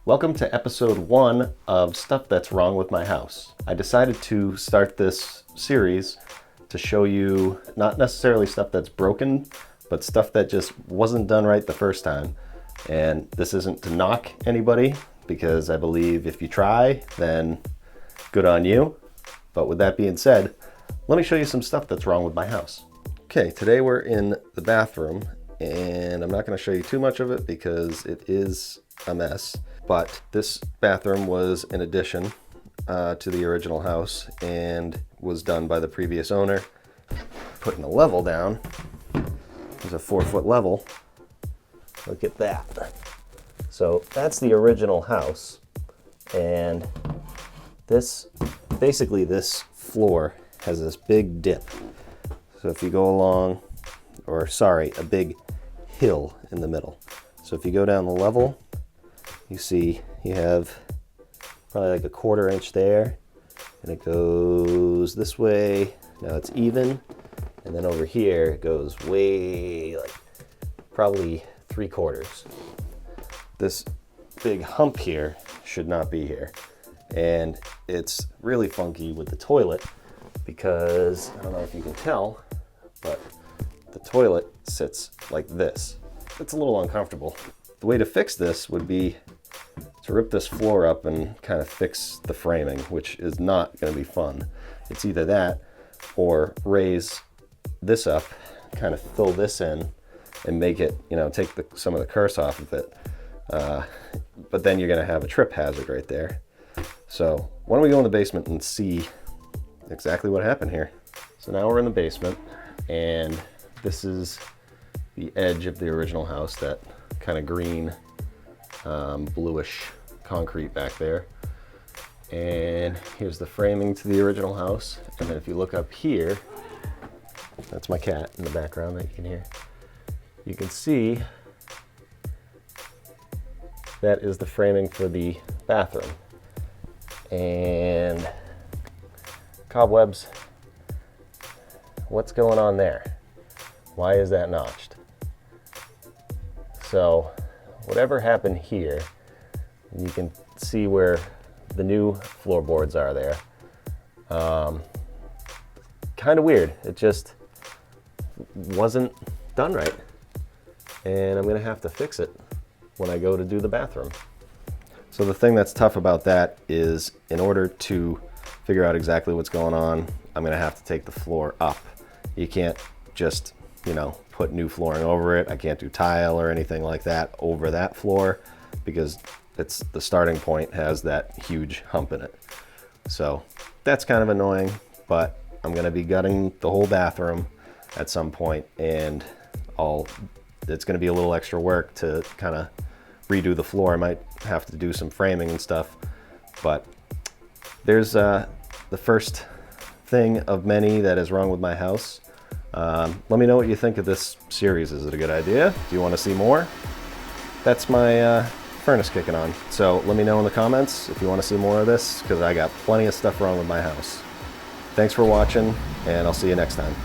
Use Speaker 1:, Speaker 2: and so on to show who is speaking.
Speaker 1: Welcome to episode 1 of Stuff That's Wrong with My House. I decided to start this series to show you not necessarily stuff that's broken, but stuff that just wasn't done right the first time. And this isn't to knock anybody, because I believe if you try, then good on you. But with that being said, let me show you some stuff that's wrong with my house. Okay, today we're in the bathroom, and I'm not going to show you too much of it because it is a mess. But this bathroom was an addition to the original house and was done by the previous owner. Putting the level down, there's a 4-foot level. Look at that. So that's the original house, and this floor has this big dip. So if you go along, a big hill in the middle. So if you go down the level, you see you have probably like a 1/4 inch there, and it goes this way. Now it's even, and then over here it goes way, like probably 3/4. This big hump here should not be here, and it's really funky with the toilet because I don't know if you can tell, but the toilet sits like this. It's a little uncomfortable. The way to fix this would be to rip this floor up and kind of fix the framing, which is not going to be fun. It's either that or raise this up, kind of fill this in and make it, take some of the curse off of it. But then you're going to have a trip hazard right there. So why don't we go in the basement and see exactly what happened here. So now we're in the basement, and this is the edge of the original house, that kind of green, bluish concrete back there. And here's the framing to the original house. And then if you look up here, that's my cat in the background that you can hear. You can see that is the framing for the bathroom. And cobwebs, what's going on there? Why is that notched? So whatever happened here, you can see where the new floorboards are there. Kind of weird. It just wasn't done right. And I'm gonna have to fix it when I go to do the bathroom. So the thing that's tough about that is, in order to figure out exactly what's going on, I'm gonna have to take the floor up. You can't just, put new flooring over it. I can't do tile or anything like that over that floor because the starting point has that huge hump in it. So that's kind of annoying, but I'm gonna be gutting the whole bathroom at some point, and it's gonna be a little extra work to kind of redo the floor. I might have to do some framing and stuff, but there's the first thing of many that is wrong with my house. Let me know what you think of this series. Is it a good idea? Do you want to see more? That's my furnace kicking on. So let me know in the comments if you want to see more of this, because I got plenty of stuff wrong with my house. Thanks for watching, and I'll see you next time.